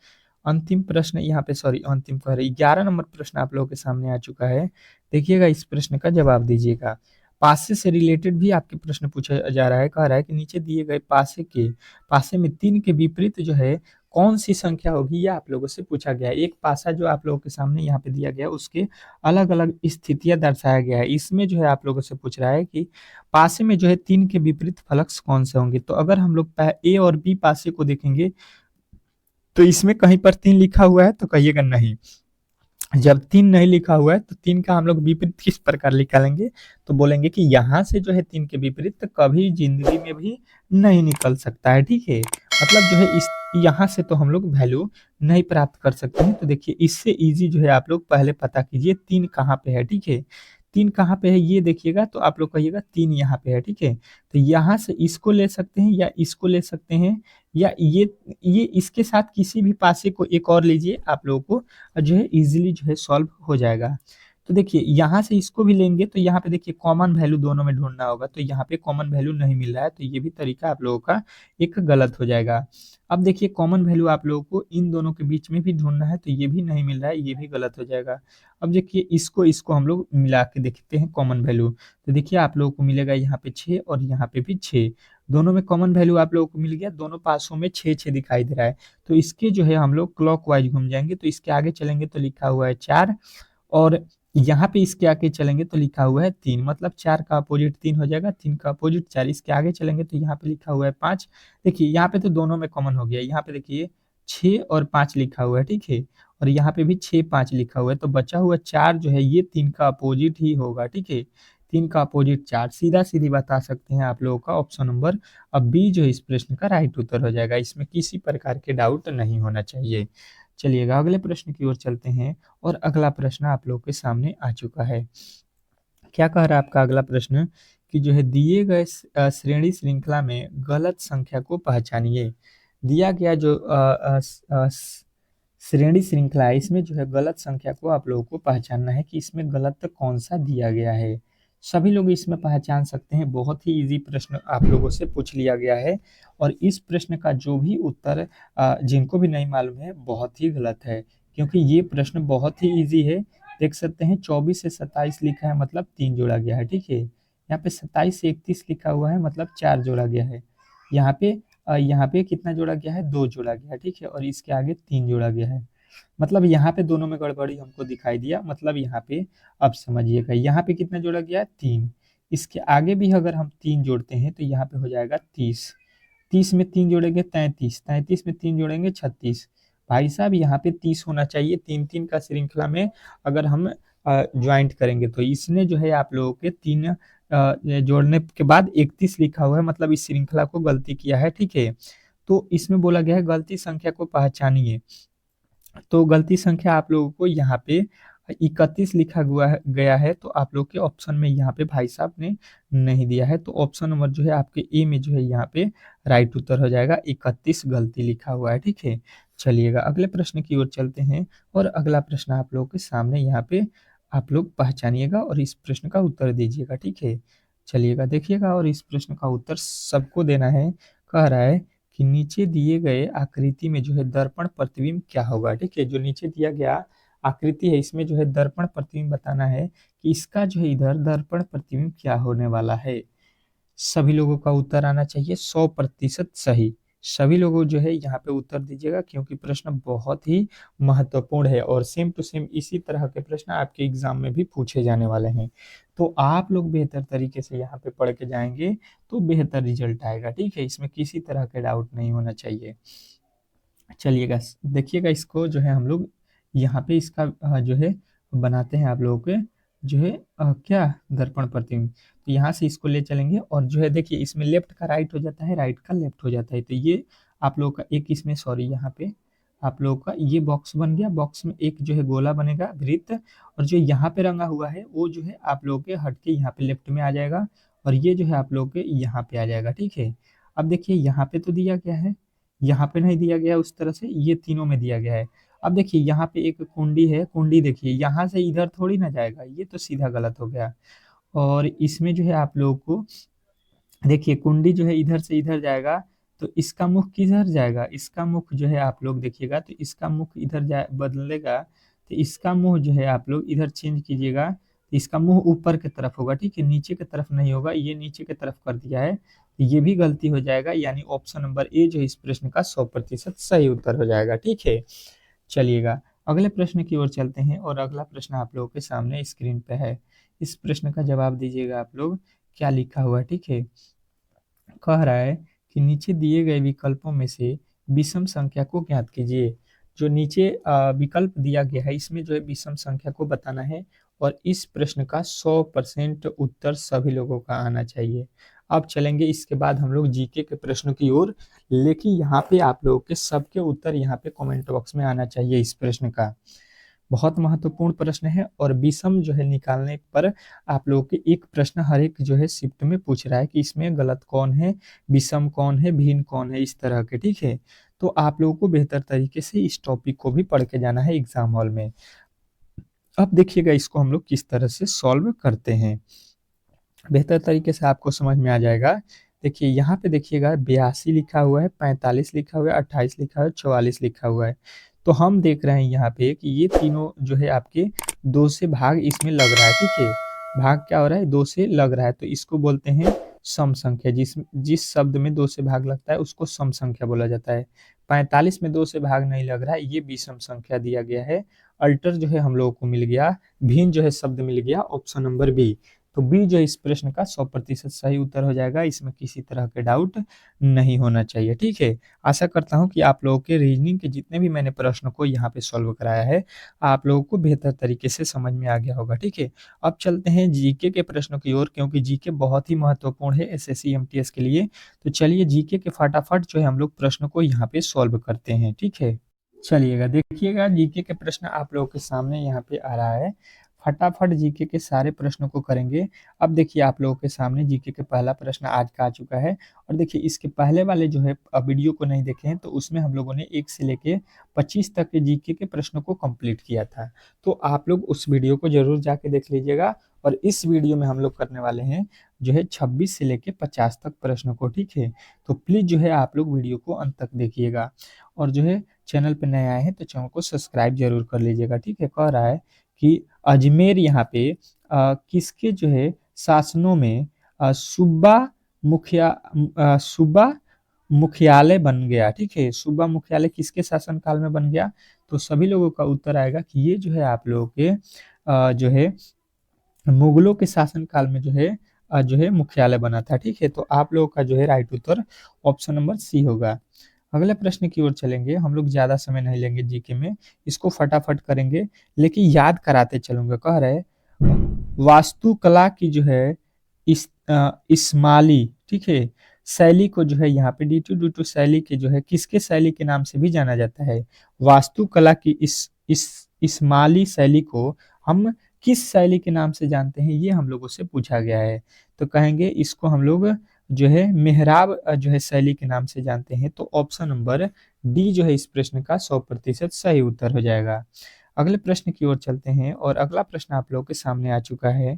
Speaker 1: अंतिम प्रश्न यहाँ पे, सॉरी अंतिम कह रहे 11 नंबर प्रश्न आप लोगों के सामने आ चुका है। देखिएगा इस प्रश्न का जवाब दीजिएगा। पासे से रिलेटेड भी आपके प्रश्न पूछा जा रहा है। कह रहा है कि नीचे दिए गए पासे में 3 के विपरीत जो है कौन सी संख्या होगी, यह आप लोगों से पूछा गया है। एक पासा जो आप लोगों के सामने यहाँ पे दिया गया उसके अलग अलग स्थितियां दर्शाया गया है। इसमें जो है आप लोगों से पूछ रहा है कि पासे में जो है 3 के विपरीत फलक कौन से होंगे। तो अगर हम लोग ए और बी पासे को देखेंगे तो इसमें कहीं पर 3 लिखा हुआ है, तो कहिएगा नहीं। जब 3 नहीं लिखा हुआ है तो 3 का हम लोग विपरीत किस प्रकार निकालेंगे, तो बोलेंगे कि यहाँ से जो है 3 के विपरीत कभी जिंदगी में भी नहीं निकल सकता है, ठीक है। मतलब जो है इस यहाँ से तो हम लोग वैल्यू नहीं प्राप्त कर सकते हैं। तो देखिए इससे इजी जो है आप लोग पहले पता कीजिए 3 कहाँ पे है, ठीक है। 3 कहाँ पे है ये देखिएगा, तो आप लोग कहिएगा 3 यहाँ पे है, ठीक है? तो यहाँ से इसको ले सकते हैं या इसको ले सकते हैं, या ये इसके साथ किसी भी पासे को एक और लीजिए, आप लोगों को जो है ईज़िली जो है सॉल्व हो जाएगा। तो देखिए यहाँ से इसको भी लेंगे तो यहाँ पे देखिए कॉमन वैल्यू दोनों में ढूँढना होगा, तो यहाँ पे कॉमन वैल्यू नहीं मिल रहा है, तो ये भी तरीका आप लोगों का एक गलत हो जाएगा। अब देखिए कॉमन वैल्यू आप लोगों को इन दोनों के बीच में भी ढूँढना है, तो ये भी नहीं मिल रहा है, ये भी गलत हो जाएगा। अब देखिए इसको हम लोग मिला के देखते हैं कॉमन वैल्यू, तो देखिए आप लोगों को मिलेगा यहाँ पे 6 और यहाँ पे भी 6, दोनों में कॉमन वैल्यू आप लोगों को मिल गया, दोनों पासों में 6-6 दिखाई दे रहा है। तो इसके जो है हम लोग क्लॉकवाइज घूम जाएंगे, तो इसके आगे चलेंगे तो लिखा हुआ है 4, और यहाँ पे इसके आगे चलेंगे तो लिखा हुआ है 3, मतलब 4 का अपोजिट 3 हो जाएगा, 3 का अपोजिट 4। इसके आगे चलेंगे तो यहाँ पे लिखा हुआ है 5। देखिए यहाँ पे तो दोनों में कॉमन हो गया, यहाँ पे देखिए 6 और 5 लिखा हुआ है, ठीक है? और यहाँ पे भी 6 5 लिखा हुआ है, तो बचा हुआ 4 जो है ये 3 का अपोजिट ही होगा, ठीक है? 3 का अपोजिट 4, सीधा सीधी बता सकते हैं आप लोगों का ऑप्शन नंबर अब बी जो है इस प्रश्न का राइट उत्तर हो जाएगा, इसमें किसी प्रकार के डाउट नहीं होना चाहिए। चलिएगा अगले प्रश्न की ओर चलते हैं, और अगला प्रश्न आप लोगों के सामने आ चुका है। क्या कह रहा है आपका अगला प्रश्न कि जो है दिए गए श्रेणी श्रृंखला में गलत संख्या को पहचानिए। दिया गया जो श्रेणी श्रृंखला है, इसमें जो है गलत संख्या को आप लोगों को पहचानना है कि इसमें गलत कौन सा दिया गया है। सभी लोग इसमें पहचान सकते हैं, बहुत ही इजी प्रश्न आप लोगों से पूछ लिया गया है, और इस प्रश्न का जो भी उत्तर जिनको भी नहीं मालूम है बहुत ही गलत है, क्योंकि ये प्रश्न बहुत ही इजी है। देख सकते हैं 24 से 27 लिखा है, मतलब 3 जोड़ा गया है, ठीक है? यहाँ पे 27 से 31 लिखा हुआ है, मतलब 4 जोड़ा गया है। यहाँ पे कितना जोड़ा गया है, 2 जोड़ा गया है, ठीक है? और इसके आगे 3 जोड़ा गया है, मतलब यहाँ पे दोनों में गड़बड़ी हमको दिखाई दिया, मतलब यहाँ पे अब समझिएगा यहाँ पे कितना जोड़ा गया है, 3। इसके आगे भी अगर हम 3 जोड़ते हैं तो यहाँ पे हो जाएगा 30। 30 में 3 जोड़ेंगे 33, 33 में 3 जोड़ेंगे 36। भाई साहब यहाँ पे 30 होना चाहिए, 3-3 का श्रृंखला में अगर हम ज्वाइंट करेंगे, तो इसने जो है आप लोगों के 3 जोड़ने के बाद 31 लिखा हुआ है, मतलब इस श्रृंखला को गलती किया है, ठीक है? तो इसमें बोला गया है गलती संख्या को पहचानिए, तो गलती संख्या आप लोगों को यहाँ पे 31 लिखा हुआ गया है, तो आप लोग के ऑप्शन में यहाँ पे भाई साहब ने नहीं दिया है, तो ऑप्शन नंबर जो है आपके ए में जो है यहाँ पे राइट उत्तर हो जाएगा, 31 गलती लिखा हुआ है, ठीक है? चलिएगा अगले प्रश्न की ओर चलते हैं, और अगला प्रश्न आप लोगों के सामने यहाँ पे आप लोग पहचानिएगा और इस प्रश्न का उत्तर दीजिएगा, ठीक है? चलिएगा देखिएगा, और इस प्रश्न का उत्तर सबको देना है। कह रहा है कि नीचे दिए गए आकृति में जो है दर्पण प्रतिबिंब क्या होगा, ठीक है? जो नीचे दिया गया आकृति है, इसमें जो है दर्पण प्रतिबिंब बताना है कि इसका जो है इधर दर्पण प्रतिबिंब क्या होने वाला है। सभी लोगों का उत्तर आना चाहिए 100% सही। सभी लोगों जो है यहाँ पे उत्तर दीजिएगा, क्योंकि प्रश्न बहुत ही महत्वपूर्ण है, और सेम टू सेम इसी तरह के प्रश्न आपके एग्जाम में भी पूछे जाने वाले हैं। तो आप लोग बेहतर तरीके से यहाँ पे पढ़ के जाएंगे तो बेहतर रिजल्ट आएगा, ठीक है? इसमें किसी तरह का डाउट नहीं होना चाहिए। चलिएगा देखिएगा, इसको जो है हम लोग यहाँ पे इसका जो है बनाते हैं आप लोगों के जो है क्या दर्पण प्रतिबिंब। तो यहाँ से इसको ले चलेंगे, और जो है देखिए इसमें लेफ्ट का राइट हो जाता है, राइट का लेफ्ट हो जाता है, तो ये आप लोगों का एक इसमें सॉरी यहाँ पे आप लोगों का ये बॉक्स बन गया, बॉक्स में एक जो है गोला बनेगा वृत्त, और जो यहाँ पे रंगा हुआ है वो जो है आप लोगों के हट के यहाँ पे लेफ्ट में आ जाएगा, और ये जो है आप लोगों के यहाँ पे आ जाएगा, ठीक है? अब देखिए यहाँ पे तो दिया गया है, यहाँ पे नहीं दिया गया उस तरह से, ये तीनों में दिया गया है। अब देखिए यहाँ पे एक कुंडी है, कुंडी देखिए यहाँ से इधर थोड़ी ना जाएगा, ये तो सीधा गलत हो गया। और इसमें जो है आप लोगों को देखिए कुंडी जो है इधर से इधर जाएगा, तो इसका मुख किधर जाएगा, इसका मुख जो है आप लोग देखिएगा तो इसका मुख इधर जाए बदलेगा, तो इसका मुंह जो है आप लोग इधर चेंज कीजिएगा, तो इसका मुंह ऊपर की तरफ होगा, ठीक है? नीचे की तरफ नहीं होगा, ये नीचे की तरफ कर दिया है, तो ये भी गलती हो जाएगा, यानी ऑप्शन नंबर ए जो है इस प्रश्न का 100% सही उत्तर हो जाएगा, ठीक है? चलिएगा अगले प्रश्न की ओर चलते हैं, और अगला प्रश्न आप लोगों के सामने स्क्रीन पे है। इस प्रश्न का जवाब दीजिएगा आप लोग, क्या लिखा हुआ है, ठीक है? कह रहा है कि नीचे दिए गए विकल्पों में से विषम संख्या को ज्ञात कीजिए। जो नीचे विकल्प दिया गया है इसमें जो है विषम संख्या को बताना है, और इस प्रश्न का 100% उत्तर सभी लोगों का आना चाहिए। अब चलेंगे इसके बाद हम लोग जीके के प्रश्नों की ओर, लेकिन यहाँ पे आप लोगों के सबके उत्तर यहाँ पे कमेंट बॉक्स में आना चाहिए इस प्रश्न का। बहुत महत्वपूर्ण प्रश्न है और विषम जो है निकालने पर आप लोगों के एक प्रश्न हर एक जो है शिफ्ट में पूछ रहा है कि इसमें गलत कौन है, विषम कौन है, भिन्न कौन है, इस तरह के, ठीक है। तो आप लोगों को बेहतर तरीके से इस टॉपिक को भी पढ़ के जाना है एग्जाम हॉल में। अब देखिएगा इसको हम लोग किस तरह से सॉल्व करते हैं, बेहतर तरीके से आपको समझ में आ जाएगा। देखिए यहाँ पे देखिएगा 82 लिखा हुआ है, 45 लिखा हुआ है, 28 लिखा हुआ है, 44 लिखा हुआ है। तो हम देख रहे हैं यहाँ पे कि ये तीनों जो है आपके 2 से भाग इसमें लग रहा है, ठीक है। भाग क्या हो रहा है, 2 से लग रहा है, तो इसको बोलते हैं सम संख्या। जिस शब्द में 2 से भाग लगता है उसको सम संख्या बोला जाता है। 45 में 2 से भाग नहीं लग रहा है, ये विषम संख्या दिया गया है। अल्टर जो है हम लोगों को मिल गया, भिन्न जो है शब्द मिल गया, ऑप्शन नंबर बी। तो बी जो इस प्रश्न का 100% सही उत्तर हो जाएगा, इसमें किसी तरह के डाउट नहीं होना चाहिए, ठीक है। आशा करता हूं कि आप लोगों के रीजनिंग के जितने भी मैंने प्रश्न को यहाँ पे सॉल्व कराया है, आप लोगों को बेहतर तरीके से समझ में आ गया होगा, ठीक है। अब चलते हैं जीके के प्रश्नों की ओर, क्योंकि जीके बहुत ही महत्वपूर्ण है एसएससी एमटीएस के लिए। तो चलिए जीके के फटाफट जो है हम लोग प्रश्न को यहाँ पे सॉल्व करते हैं, ठीक है। चलिएगा देखिएगा जीके के प्रश्न आप लोगों के सामने यहाँ पे आ रहा है, फटाफट जीके के सारे प्रश्नों को करेंगे। अब देखिए आप लोगों के सामने जीके के पहला प्रश्न आज का आ चुका है, और देखिए इसके पहले वाले जो है वीडियो को नहीं देखे हैं तो उसमें हम लोगों ने 1 से लेके 25 तक के जीके के प्रश्नों को कंप्लीट किया था। तो आप लोग उस वीडियो को जरूर जाके देख लीजिएगा, और इस वीडियो में हम लोग करने वाले हैं जो है 26 से लेके 50 तक प्रश्नों को, ठीक है। तो प्लीज जो है आप लोग वीडियो को अंत तक देखिएगा, और जो है चैनल पे नए आए हैं तो चैनल को सब्सक्राइब जरूर कर लीजिएगा, ठीक है। कह रहा है कि अजमेर यहाँ पे किसके जो है शासनों में सूबा मुख्यालय बन गया, ठीक है। सूबा मुख्यालय किसके शासन काल में बन गया, तो सभी लोगों का उत्तर आएगा कि ये जो है आप लोगों के जो है मुगलों के शासन काल में जो है मुख्यालय बना था, ठीक है। तो आप लोगों का जो है राइट उत्तर ऑप्शन नंबर सी होगा। अगले प्रश्न की ओर चलेंगे, हम लोग ज्यादा समय नहीं लेंगे जीके में, इसको फटाफट करेंगे लेकिन याद कराते चलूंगा। कह रहे वास्तुकला की जो है इस्माइली, ठीक है, शैली को जो है यहाँ पे D2D2 शैली के जो है किसके शैली के नाम से भी जाना जाता है। वास्तुकला की इस इस्माइली शैली को हम किस शैली के नाम से जानते हैं, ये हम लोगों से पूछा गया है। तो कहेंगे इसको हम लोग जो है मेहराब जो है शैली के नाम से जानते हैं। तो ऑप्शन नंबर डी जो है इस प्रश्न का 100% सही उत्तर हो जाएगा। अगले प्रश्न की ओर चलते हैं, और अगला प्रश्न आप लोगों के सामने आ चुका है।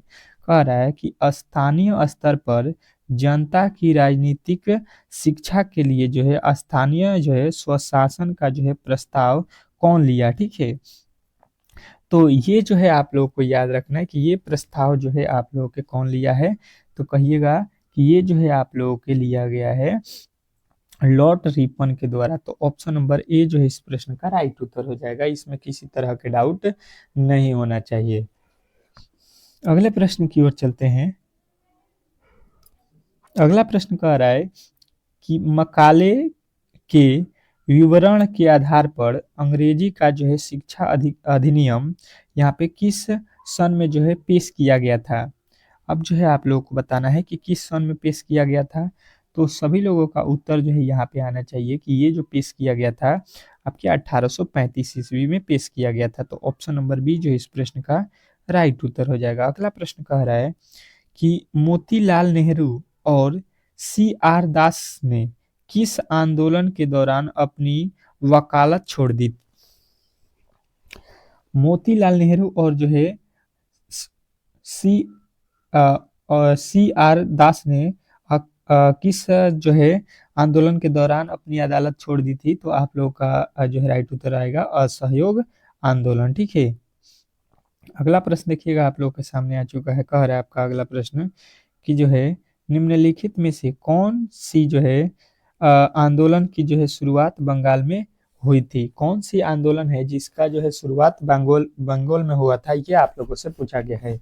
Speaker 1: कह रहा है कि स्थानीय स्तर पर जनता की राजनीतिक शिक्षा के लिए जो है स्थानीय जो है स्वशासन का जो है प्रस्ताव कौन लिया, ठीक है। तो ये जो है आप लोगों को याद रखना है कि ये प्रस्ताव जो है आप लोगों के कौन लिया है, तो कहिएगा कि ये जो है आप लोगों के लिया गया है लॉर्ड रिपन के द्वारा। तो ऑप्शन नंबर ए जो है इस प्रश्न का राइट उत्तर हो जाएगा, इसमें किसी तरह के डाउट नहीं होना चाहिए। अगले प्रश्न की ओर चलते हैं। अगला प्रश्न कह रहा है कि मकाले के विवरण के आधार पर अंग्रेजी का जो है शिक्षा अधिनियम यहाँ पे किस सन में जो है पेश किया गया था। अब जो है आप लोगों को बताना है कि किस सन में पेश किया गया था। तो सभी लोगों का उत्तर जो है यहाँ पे आना चाहिए कि ये जो पेश किया गया था आपके 1835 ईस्वी में पेश किया गया था। तो ऑप्शन नंबर बी जो है इस प्रश्न का राइट उत्तर हो जाएगा। अगला प्रश्न कह रहा है कि मोतीलाल नेहरू और CR दास ने किस आंदोलन के दौरान अपनी वकालत छोड़ दी। मोतीलाल नेहरू और जो है सी और CR दास ने किस जो है आंदोलन के दौरान अपनी अदालत छोड़ दी थी। तो आप लोगों का जो है राइट उत्तर आएगा असहयोग आंदोलन, ठीक है। अगला प्रश्न देखिएगा आप लोगों के सामने आ चुका है। कह रहा है आपका अगला प्रश्न कि जो है निम्नलिखित में से कौन सी जो है आंदोलन की जो है शुरुआत बंगाल में हुई थी। कौन सी आंदोलन है जिसका जो है शुरुआत बंगाल में हुआ था, ये आप लोगों से पूछा गया है।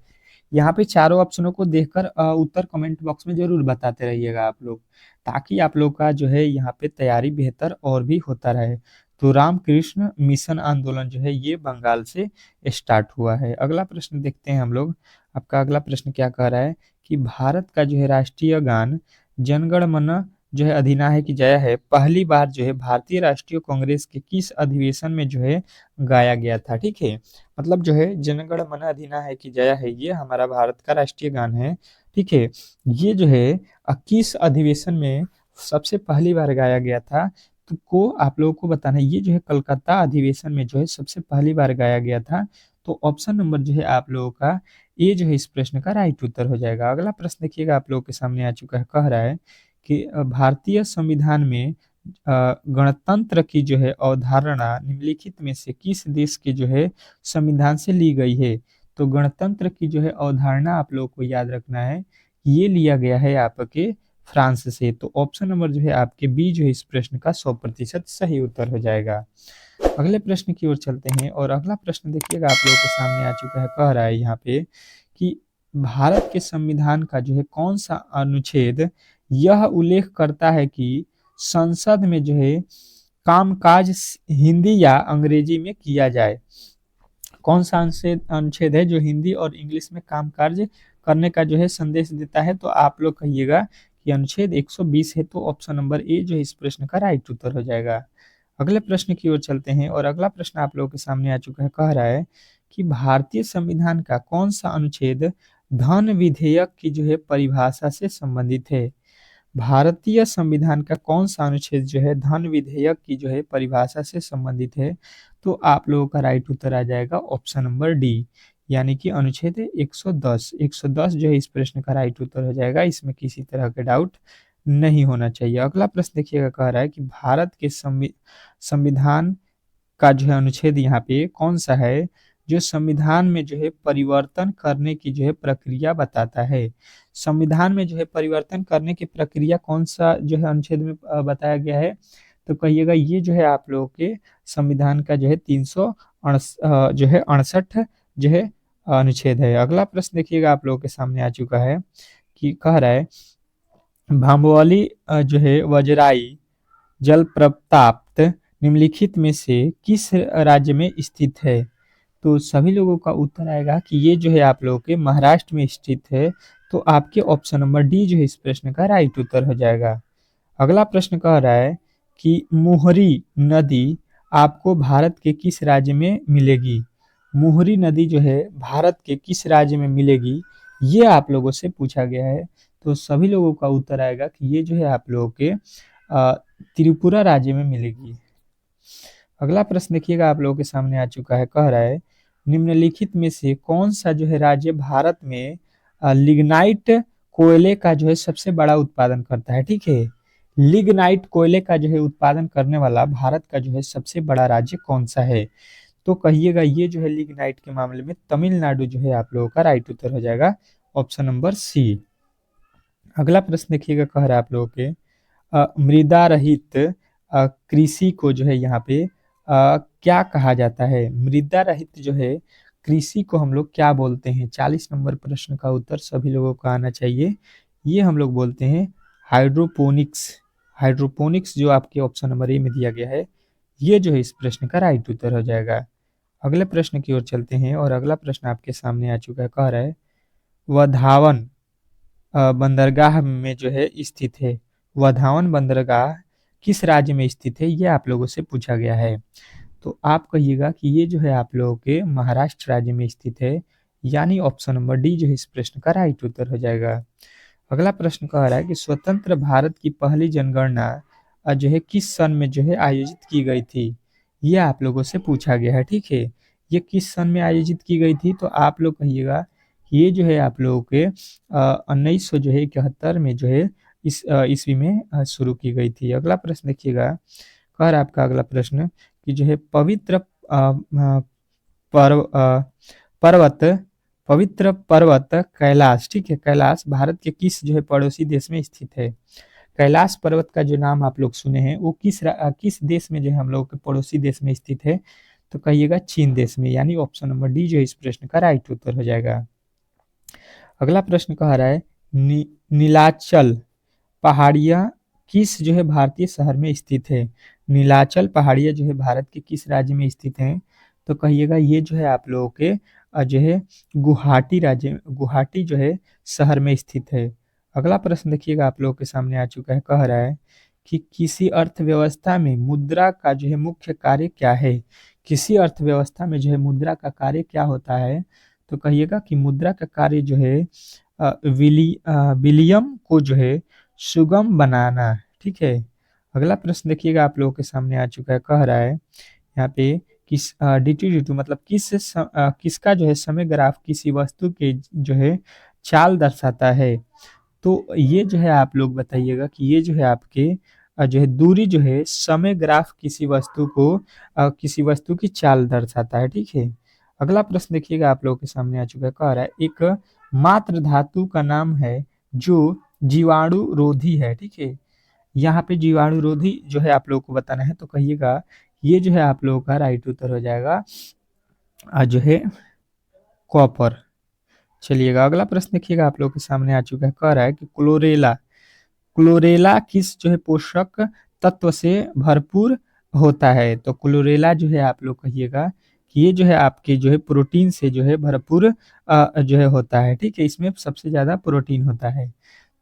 Speaker 1: यहाँ पे चारों ऑप्शनों को देखकर उत्तर कमेंट बॉक्स में जरूर बताते रहिएगा आप लोग, ताकि आप लोग का जो है यहाँ पे तैयारी बेहतर और भी होता रहे। तो रामकृष्ण मिशन आंदोलन जो है ये बंगाल से स्टार्ट हुआ है। अगला प्रश्न देखते हैं हम लोग। आपका अगला प्रश्न क्या कह रहा है कि भारत का जो है राष्ट्रीय गान जनगण मन जो है अधिनायक की जय है पहली बार जो है भारतीय राष्ट्रीय कांग्रेस के किस अधिवेशन में जो है गाया गया था, ठीक है। मतलब जो है जनगण मन अधिनायक की जय है, ये हमारा भारत का राष्ट्रीय गान है, ठीक है। ये जो है किस अधिवेशन में सबसे पहली बार गाया गया था, तो को आप लोगों को बताना है। ये जो है कलकत्ता अधिवेशन में जो है सबसे पहली बार गाया गया था। तो ऑप्शन नंबर जो है आप लोगों का ये जो है इस प्रश्न का राइट उत्तर हो जाएगा। अगला प्रश्न देखिएगा आप लोगों के सामने आ चुका है, कह रहा है कि भारतीय संविधान में गणतंत्र की जो है अवधारणा निम्नलिखित में से किस देश के जो है संविधान से ली गई है। तो गणतंत्र की जो है अवधारणा आप लोगों को याद रखना है, ये लिया गया है आपके फ्रांस से। तो ऑप्शन नंबर जो है आपके बी जो है इस प्रश्न का 100% सही उत्तर हो जाएगा। अगले प्रश्न की ओर चलते हैं और अगला प्रश्न देखिएगा आप लोगों के सामने आ चुका है, कह रहा है यहाँ पे कि भारत के संविधान का जो है कौन सा अनुच्छेद यह उल्लेख करता है कि संसद में जो है कामकाज हिंदी या अंग्रेजी में किया जाए। कौन सा अनुच्छेद है जो हिंदी और इंग्लिश में कामकाज करने का जो है संदेश देता है। तो आप लोग कहिएगा कि अनुच्छेद 120 है। तो ऑप्शन नंबर ए जो है इस प्रश्न का राइट उत्तर हो जाएगा। अगले प्रश्न की ओर चलते हैं और अगला प्रश्न आप लोगों के सामने आ चुका है, कह रहा है कि भारतीय संविधान का कौन सा अनुच्छेद धन विधेयक की जो है परिभाषा से संबंधित है। भारतीय संविधान का कौन सा अनुच्छेद जो है धन विधेयक की जो है परिभाषा से संबंधित है। तो आप लोगों का राइट उत्तर आ जाएगा ऑप्शन नंबर डी, यानी कि अनुच्छेद 110। 110 जो है इस प्रश्न का राइट उत्तर हो जाएगा, इसमें किसी तरह के डाउट नहीं होना चाहिए। अगला प्रश्न देखिएगा, कह रहा है कि भारत के संविधान का जो है अनुच्छेद यहाँ पे कौन सा है जो संविधान में जो है परिवर्तन करने की जो है प्रक्रिया बताता है। संविधान में जो है परिवर्तन करने की प्रक्रिया कौन सा जो है अनुच्छेद में बताया गया है। तो कहिएगा ये जो है आप लोगों के संविधान का जो है 368 जो है अनुच्छेद है। अगला प्रश्न देखिएगा आप लोगों के सामने आ चुका है कि कह रहा है भांबवाली जो है वजराई जलप्रपात निम्नलिखित में से किस राज्य में स्थित है। तो सभी लोगों का उत्तर आएगा कि ये जो है आप लोगों के महाराष्ट्र में स्थित है। तो आपके ऑप्शन नंबर डी जो है इस प्रश्न का राइट उत्तर हो जाएगा। अगला प्रश्न कह रहा है कि मोहरी नदी आपको भारत के किस राज्य में मिलेगी। मोहरी नदी जो है भारत के किस राज्य में मिलेगी, ये आप लोगों से पूछा गया है। तो सभी लोगों का उत्तर आएगा कि ये जो है आप लोगों के त्रिपुरा राज्य में मिलेगी। अगला प्रश्न देखिएगा आप लोगों के सामने आ चुका है, कह रहा है निम्नलिखित में से कौन सा जो है राज्य भारत में लिग्नाइट कोयले का जो है सबसे बड़ा उत्पादन करता है, ठीक है। लिग्नाइट कोयले का जो है उत्पादन करने वाला भारत का जो है सबसे बड़ा राज्य कौन सा है। तो कहिएगा ये जो है लिग्नाइट के मामले में तमिलनाडु जो है आप लोगों का राइट उत्तर हो जाएगा, ऑप्शन नंबर सी। अगला प्रश्न देखिएगा, कह रहा है आप लोगों के मृदा रहित कृषि को जो है यहाँ पे क्या कहा जाता है। मृदा रहित जो है कृषि को हम लोग क्या बोलते हैं। 40 नंबर प्रश्न का उत्तर सभी लोगों को आना चाहिए। ये हम लोग बोलते हैं हाइड्रोपोनिक्स। हाइड्रोपोनिक्स जो आपके ऑप्शन नंबर ए में दिया गया है, ये जो है इस प्रश्न का राइट उत्तर हो जाएगा। अगले प्रश्न की ओर चलते हैं और अगला प्रश्न आपके सामने आ चुका है, कह रहा है वधावन बंदरगाह में जो है स्थित है। वधावन बंदरगाह किस राज्य में स्थित है, ये आप लोगों से पूछा गया है। तो आप कहिएगा कि ये जो है आप लोगों के महाराष्ट्र राज्य में स्थित है, यानी ऑप्शन नंबर डी जो है इस प्रश्न का राइट उत्तर हो जाएगा। अगला प्रश्न कह रहा है कि स्वतंत्र भारत की पहली जनगणना जो है किस सन में जो है आयोजित की गई थी। ये आप लोगों से पूछा गया है, ठीक है। ये किस सन में आयोजित की गई थी। तो आप लोग कहिएगा ये जो है आप लोगों के 1900 जो है 71 में जो है इस ईस्वी में शुरू की गई थी। अगला प्रश्न देखिएगा, कह रहा है आपका अगला प्रश्न कि जो है पर्वत पवित्र पर्वत कैलाश, ठीक है। कैलाश भारत के किस जो है पड़ोसी देश में स्थित है। कैलाश पर्वत का जो नाम आप लोग सुने हैं वो किस देश में जो है हम लोग के पड़ोसी देश में स्थित है। तो कहिएगा चीन देश में, यानी ऑप्शन नंबर डी जो है इस प्रश्न का राइट उत्तर हो जाएगा। अगला प्रश्न कह रहा है नीलाचल पहाड़ियाँ किस जो है भारतीय शहर में स्थित है। नीलाचल पहाड़ियाँ जो है भारत के किस राज्य में स्थित हैं। तो कहिएगा ये जो है आप लोगों के जो है गुवाहाटी जो है शहर में स्थित है। अगला प्रश्न देखिएगा आप लोगों के सामने आ चुका है, कह रहा है कि किसी अर्थव्यवस्था में मुद्रा का जो है मुख्य कार्य क्या है? किसी अर्थव्यवस्था में जो है मुद्रा का कार्य क्या होता है? तो कहिएगा कि मुद्रा का कार्य जो है विलियम को जो है सुगम बनाना। ठीक है। अगला प्रश्न देखिएगा आप लोगों के सामने आ चुका है, कह रहा है यहाँ पे किस डी2 मतलब किसका जो है समय ग्राफ किसी वस्तु के जो है चाल दर्शाता है? तो ये जो है आप लोग बताइएगा कि ये जो है आपके जो है दूरी जो है समय ग्राफ किसी वस्तु की चाल दर्शाता है। ठीक है। अगला प्रश्न देखिएगा आप लोगों के सामने आ चुका है, कह रहा है एक मात्र धातु का नाम है जो जीवाणु रोधी है। ठीक है। यहाँ पे जीवाणु रोधी जो है आप लोगों को बताना है, तो कहिएगा ये जो है आप लोगों का राइट उत्तर हो जाएगा जो है कॉपर। चलिएगा अगला प्रश्न देखिएगा आप लोगों के सामने आ चुका है, कह रहा है कि क्लोरेला किस जो है पोषक तत्व से भरपूर होता है? तो क्लोरेला जो है आप लोग कहिएगा कि ये जो है आपके जो है प्रोटीन से जो है भरपूर जो है होता है। ठीक है। इसमें सबसे ज्यादा प्रोटीन होता है।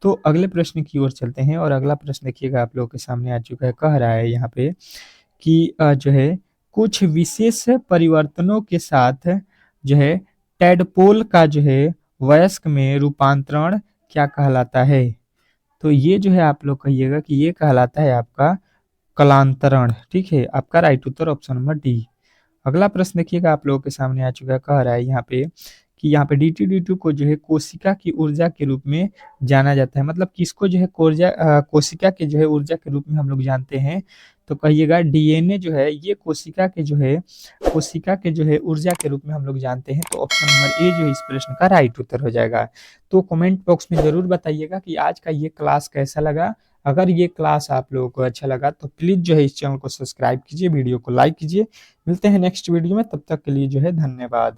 Speaker 1: तो अगले प्रश्न की ओर चलते हैं और अगला प्रश्न देखिएगा आप लोगों के सामने आ चुका है, कह रहा है यहाँ पे कि जो है कुछ विशेष परिवर्तनों के साथ जो है टैडपोल का जो है वयस्क में रूपांतरण क्या कहलाता है? तो ये जो है आप लोग कहिएगा कि ये कहलाता है आपका कलांतरण। ठीक है। आपका राइट उत्तर ऑप्शन नंबर डी। अगला प्रश्न देखिएगा आप लोगों के सामने आ चुका है, कह रहा है यहाँ पे कि यहाँ पे डी2 को जो है कोशिका की ऊर्जा के रूप में जाना जाता है। मतलब किसको जो है कोशिका के जो है ऊर्जा के रूप में हम लोग जानते हैं? तो कहिएगा डीएनए जो है ये कोशिका के जो है ऊर्जा के रूप में हम लोग जानते हैं। तो ऑप्शन नंबर ए जो है इस प्रश्न का राइट उत्तर हो जाएगा। तो कमेंट बॉक्स में जरूर बताइएगा कि आज का ये क्लास कैसा लगा। अगर ये क्लास आप लोगों को अच्छा लगा तो प्लीज जो है इस चैनल को सब्सक्राइब कीजिए, वीडियो को लाइक कीजिए। मिलते हैं नेक्स्ट वीडियो में, तब तक के लिए जो है धन्यवाद।